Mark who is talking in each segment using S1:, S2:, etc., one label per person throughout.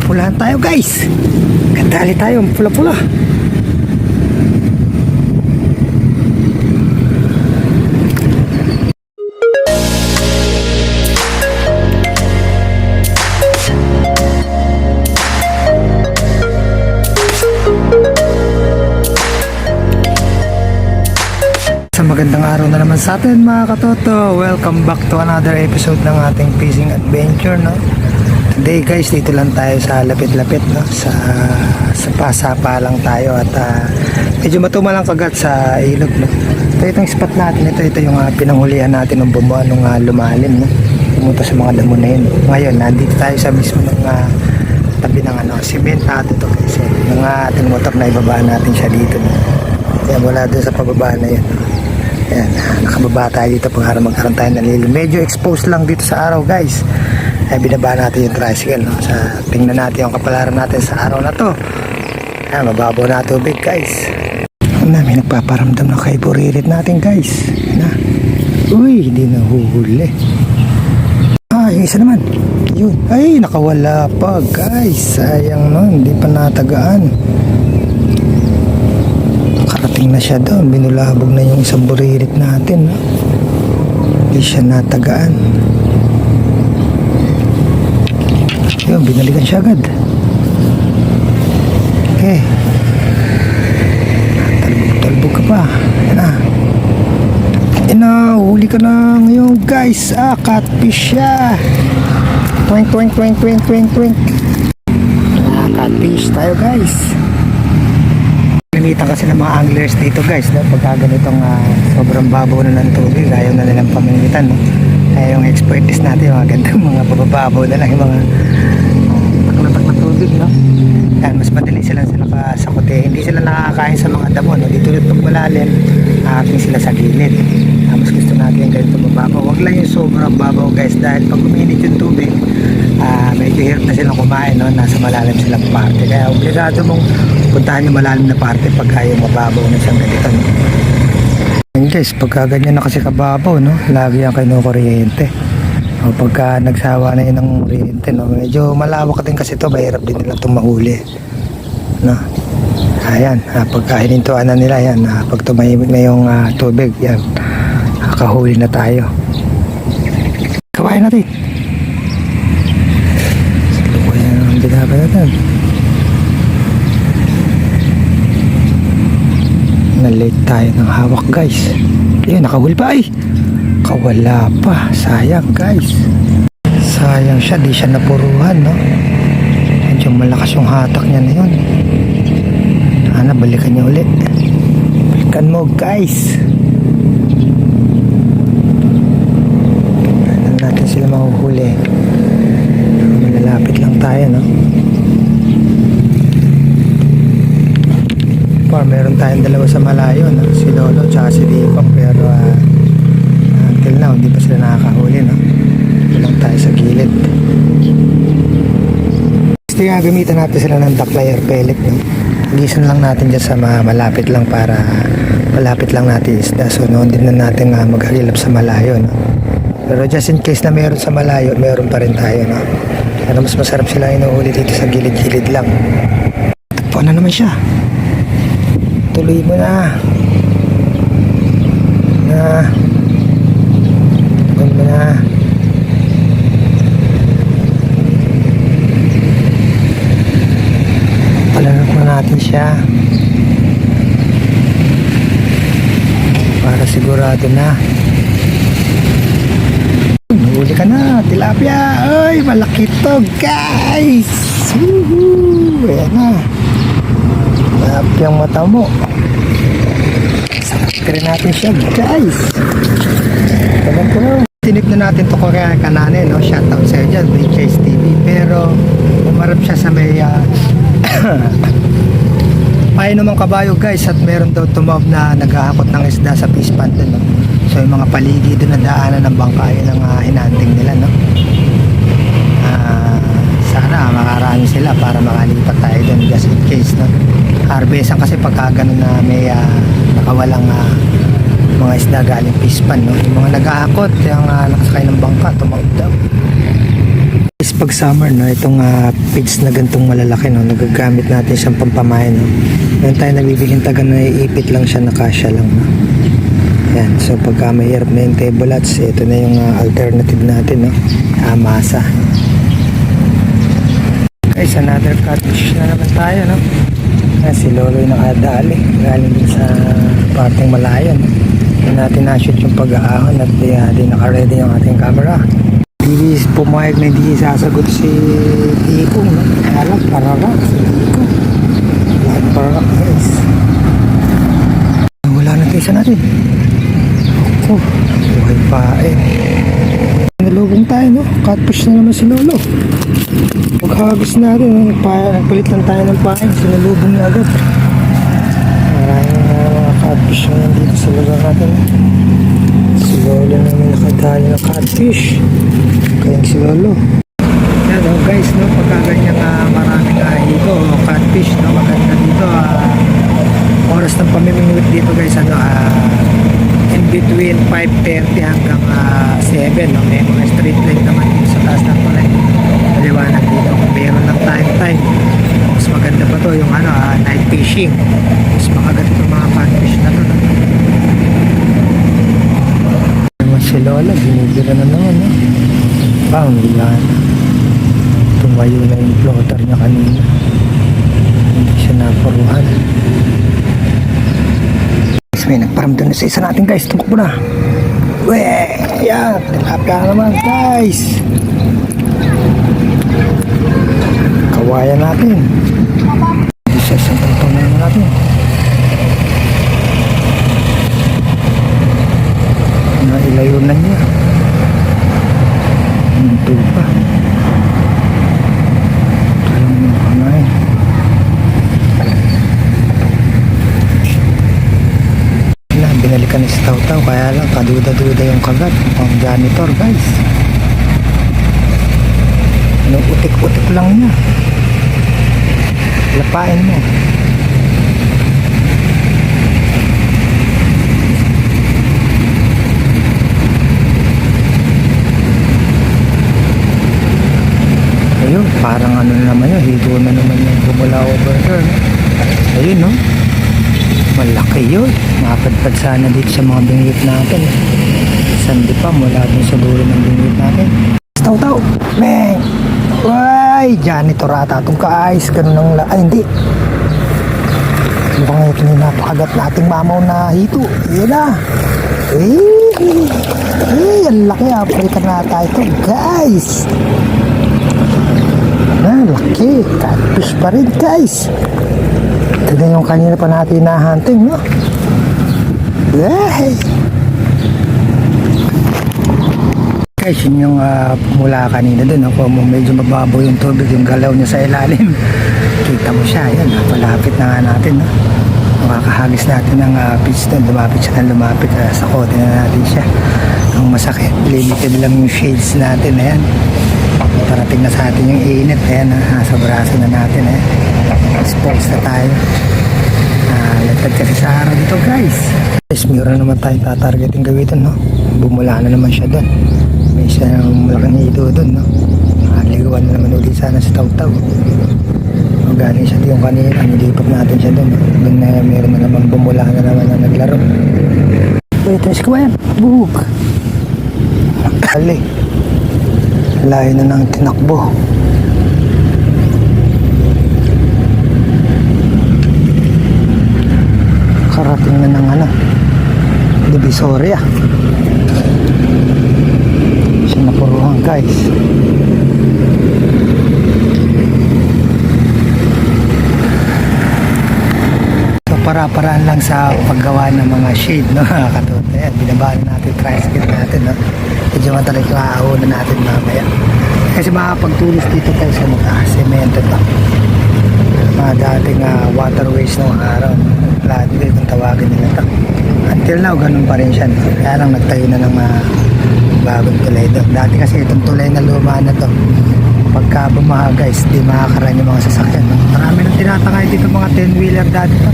S1: Pulahan tayo guys. Kadali tayo, pula-pula. Magandang araw na naman sa atin mga katoto. Welcome back to another episode ng ating fishing adventure, no? Today guys, dito lang tayo sa lapit-lapit, no? Sa pasapa lang tayo at medyo matumal ang kagat sa ilog, no? Ito itong spot natin. Ito yung pinanghulihan natin ng bumuan nung lumalim, no? Pumunta sa mga damo na yun. Ngayon, nandito tayo sa mismo ng tabi ng simenta ito kasi yung ating motor na ibabaan natin siya dito, no? Yan, mula doon sa pababa na yun. Ayan, nakababa tayo dito para magkaroon tayo ng lilim. Medyo exposed lang dito sa araw guys. Ay binaba natin yung tricycle, no? Tingnan natin yung kapalaran natin sa araw na to. Ayan, mababaw na tubig guys. May nagpaparamdam na kay buririt natin guys na. Uy, hindi nahuhuli. Yung isa naman. Yun. Ay, nakawala pa guys. Sayang nun, hindi pa natagaan. Karating na siya doon, binulabog na yung isang buririt natin, no? Hindi siya natagaan. Yun, binalikan siya agad. Okay, talbog ka pa. Yan na, huli ka na ngayon guys. Catfish siya. Twink twink twink twink twink twink. Catfish tayo guys. Limitan kasi ng mga anglers dito guys, no? Pagka ganitong sobrang babaw na ng tubig, ayaw na nilang pamilitan, no? Kaya yung expertise natin, mga gandang mga bababaw na lang, yung mga paglatak na tubig, no? Yan, mas madali sila kasakote. Hindi sila nakakain sa mga damo, no? Dito pag malalim, nakaking sila sa gilid. Mas gusto natin yung ganito bababaw. Huwag lang yung sobrang babaw guys, dahil pag uminit yung tubig, medyo hirap na silang kumain, no? Nasa malalim silang parte. Kaya obligado mong puntahan yung malalim na parte pagka yung mababaw na siyang ganito, no? And guys, pagka ganyan na kasi kababaw, no? Lagi yan kayo kuryente. O pagka nagsawa na yun ng kuryente, no? Medyo malawak din kasi ito, mahirap din nila itong mahuli, no? Ayan, pagka hinintuan na nila yan, pag tumahimik na yung tubig, yan, kahuli na tayo. Kawain natin. Salukuyan ang binaba natin. Na-late tayo ng hawak guys. Ayun, nakahuli pa ay. Kawala pa. Sayang guys. Sayang siya, di siya napuruhan, no? Medyo malakas yung hatak niya na yun. Balikan niya ulit. Balikan mo guys. Ano natin sila mahuhuli. Malalapit lang tayo, no? Meron tayong dalawa sa malayo, no? Si Lolo at si Dipong, pero until now hindi pa sila nakakahuli, no? Ito lang tayo sa gilid. Gusto nga gamitan natin sila ng duck layer pellet, no? Gisan lang natin dyan sa malapit lang para malapit lang natin isda, so noon din na natin maghagilap sa malayo, no? Pero just in case na meron sa malayo, meron pa rin tayo, no? Pero mas masarap sila inuhuli dito sa gilid-gilid lang. Tagpo na naman siya. Tuloy mo na. Tuloy mo na. Palanap na natin siya. Para sigurado na. Huli ka na, tilapia. Ay, malaki to guys. Woohoo! Ayan na. Tilapia ang mata mo. Sakit natin siya guys. Tagal ko na. Tinip na natin ito kaya kanane, no? Shoutout sa iyo dyan, Chase TV. Pero umarap siya sa may payo naman kabayo guys, at meron daw tumawag na naghahakot ng isda sa fish pond, no? So yung mga paligid doon na daanan ng bangka, yun ang hinanting nila, no? Sana makarami sila para makalipat tayo doon just in case, no? Harvestan kasi pagka ganun na may nakawalang mga isda galing fish pond, no? Yung mga naghahakot, yung nakasakay ng bangka, tumawag daw. Is pag summer no, itong feeds na gantong malalaki no, nagagamit natin siyang pampamain no. Meron tayo nabibiling taga na iipit lang siya, nakasya lang no. Yan, so pagka mahirap na yung table lots, ito na yung alternative natin no, masa. Guys, another catfish na naman tayo no. Si Lolo yung nakadali galing din sa parteng malayo no. Hindi natin na-shoot yung pag-aahon at di naka-ready yung ating camera. Hindi pumayag na hindi sasagot si Iko no? Alam, pararak si Iko. Lahat pararak guys. Wala na tayo natin. Oh, buhay pa eh. Nalubong tayo no? Catfish na naman si Lolo. Paghagis natin, nagpalit lang tayo ng pain. Sinalubong niya agad. Maraming mga catfish na yan dito sa lugar natin. Si Lolo naman nakadali ng catfish. Kaya si Lolo. Yan o guys, no, pagka ganyang maraming hito o catfish, no, maganda dito. Oras ng pamimingwit dito guys, ano, in between 5:30 hanggang 7. No? May mga street light naman dito sa taas ng tulay. Maliwanag dito. Kung meron lang time, mas maganda pa to yung night fishing. Mas makagat itong mga catfish na to. No? Si Lola, binibira na naman, no? Bang, yan. Tumayo na yung floater niya kanina. Hindi siya naparuhan. May nagparamdam na sa isa natin guys. Tumakbo na. Weh! Yan! Tilapia naman guys! Kawayan natin. Hindi siya sa tagpang naman natin. Nailayo na niya. Ito pa. Alam mo kamain. Binalikan ni si Taw-Taw, kaya lang kaduda-duda yung kagat ang janitor guys. Utik-utik lang niya. Lapain mo. Ayun, parang ano naman yun, higo na naman yung bumula over there. Ayun no, malaki yun. Nakapadpad sana dito sa mga bingwit natin. Sandi pa mula dun sa dulo ng bingwit natin. Taw-taw! Meng! Uy! Janitor ata itong ka-ice. Ganun ang ay hindi. Mukhang ito yung napakagat nating mamaw na hito. Yun na! Ang laki. African nata ito guys. Laki. Catfish pa rin guys. Ito na yung kanina pa natin na-hunting, no? Yay! Guys, yun yung mula kanina dun, no? Kung medyo mababaw yung tubig, yung galaw niya sa ilalim. Kita mo siya, yan, napalapit na nga natin, no? Makakahagis natin ng piston, lumapit siya ng lumapit, sa kote na natin siya. Ang masakit, limited lang yung shades natin, ayan. Parating na sa atin yung init, ayan, sa braso na natin, ayan. Exposed na tayo. Latag kasi sa araw dito guys. Guys, meron naman tayo tatargeting gawitan, no? Bumula na naman siya doon. May isang malaking hito doon, no? Ligawan na naman ulit sana sa Taw-Taw. Magaling siya yung kanina, nilipat natin siya doon, no? Doon na meron na naman bumula na naman na naglaro. Wait, tres ko ba yan? Buhug. Ali. Layo na ng tinakbo. Karating na ng Divisoria. Siya napuruhan guys. So para-paraan lang sa paggawa ng mga shade, no? Katuto yan, binabaan natin tricycle natin, no? Medyo matalag yung aahon na natin mamaya kasi makapagtulis dito tayo sa semento to. Mga dating waterways ng araw, floodway kung tawagin nila ito. Until now ganun pa rin siya, no? Kaya lang nagtayo na ng bagong tulay doon. Dati kasi itong tulay na luma na to, pagka bumaha guys, di makakaraan yung mga sasakyan, no? Marami nang tinatangay dito mga 10-wheeler dati to,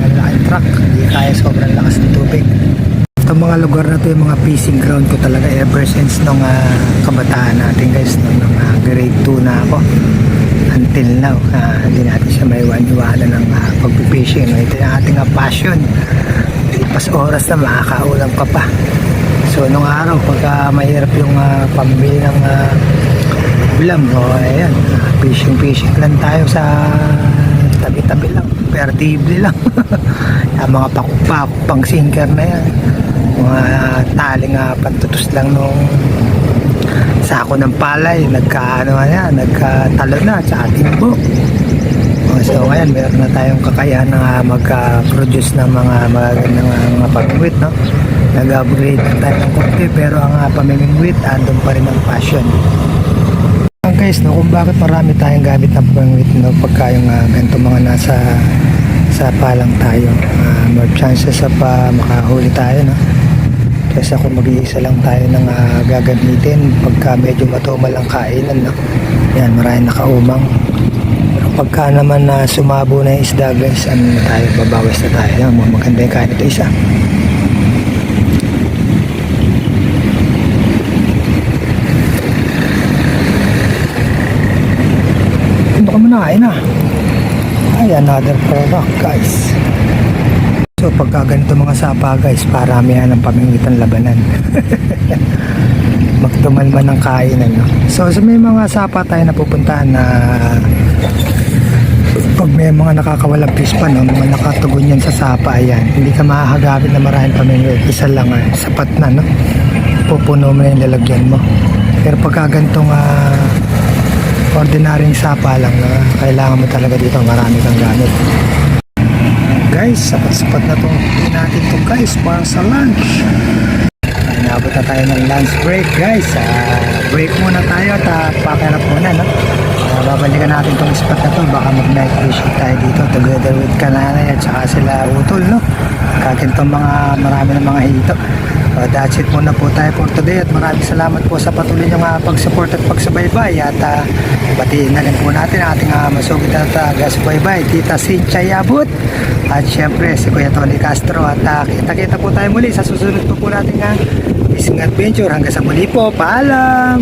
S1: malaking truck, hindi kaya sobrang lakas ng tubig. Itong mga lugar na to yung mga fishing ground ko talaga ever since nung kabataan natin guys, nung grade 2 na ako until now. Hindi natin siya maiwan-iwanan ng pag-fishing. Ito yung ating passion. Pas oras na makakaulam ka pa. So nung araw pagka mahirap yung pambili ng ulam, ayan, fishing lang tayo sa tabi-tabi lang, perdible lang. Yung mga pakpak pang sinker na yan, mga taling pantutos lang nung sako ng palay, nagkatalo na sa timbo. So ngayon meron na tayong kakayahan na mag-produce ng mga magagandang mga pamingwit, no? Nag-upgrade na tayo ng konti, pero ang pamimingwit andun pa rin ang passion. Guys, no, kung bakit marami tayong gamit ng pamingwit, no, pagka yung ganito mga nasa palang tayo, more chances of makahuli tayo, no? Kesa kung mag-iisa lang tayo ng gagamitin pagka medyo matumal ang kainan, no? Yan, maraming nakaumang. Pero pagka naman sumabo na yung isda guys, ano na tayo, babawas na tayo. Yan, maganda yung kain ito isa. Ito ka muna, ayun na. Ay, another product guys. So pagka ganito mga sapa guys, paramihan ng pamingwitan labanan. Magtumal man ng kainan, no? So may mga sapa tayo napupuntahan na pag may mga nakakawalang fish pa, no, mga nakatugon yan sa sapa, ayan, hindi ka mahahagapit na maraming pamingwit, isa lang, sapat na, no? Pupuno mo na yung lalagyan mo. Pero pagka ganitong ordinaryong sapa lang, na kailangan mo talaga dito marami kang gamit. Guys, sapat-sapat na itong natin ito guys para sa lunch. Inabot na tayo ng lunch break guys. Break muna tayo at pakirap muna, no? Babalikan natin itong spot na ito. Baka mag-night fishing tayo dito together with Kananay at saka sila Utol, no? Kakintong marami ng mga hito. That's it muna po tayo for today at maraming salamat po sa patuloy niyong pag-support at pagsubaybay at batiin na rin po natin ating masugid na taga-subaybay, Tita Cynthia Yabut at syempre si Kuya Tony Castro at kita-kita po tayo muli sa susunod po nating fishing adventure. Hanggang sa muli po, paalam!